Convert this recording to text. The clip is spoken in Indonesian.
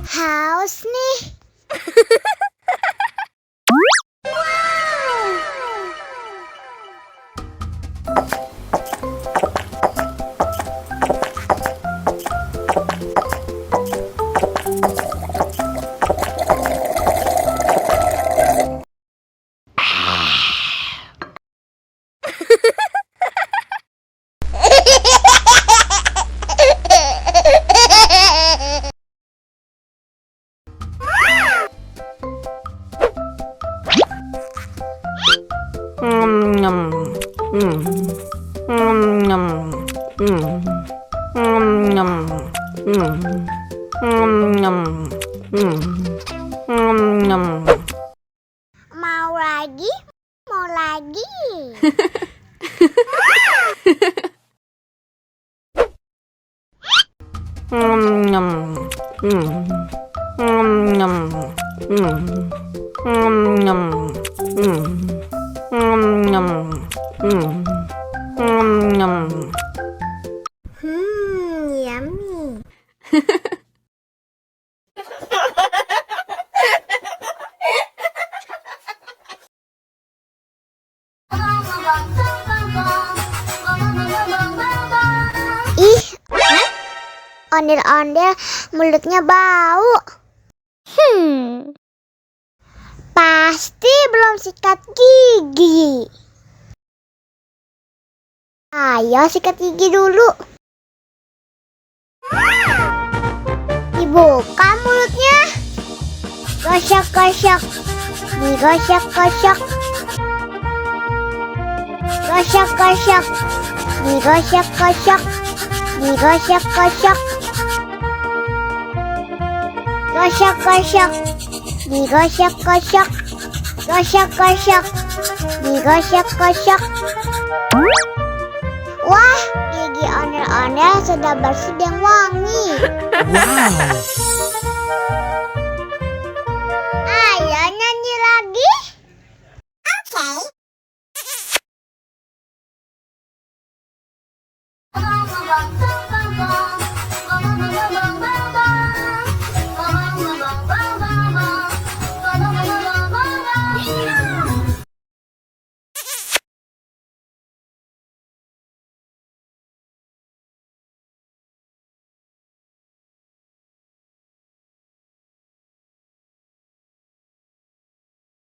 Haus nih. Mau lagi? Mau lagi? Yummy. Ih, ondel-ondel mulutnya bau. Pasti belum sikat gigi. Ayo sikat gigi dulu. Dibuka mulutnya. Gosok-gosok. Digosok-gosok. Gosok-gosok. Digosok-gosok. Digosok-gosok. Gosok-gosok. Digosok-gosok. Gosok-gosok. Digosok-gosok. Wah, gigi ondel-ondel sudah bersih dan wangi. Wow.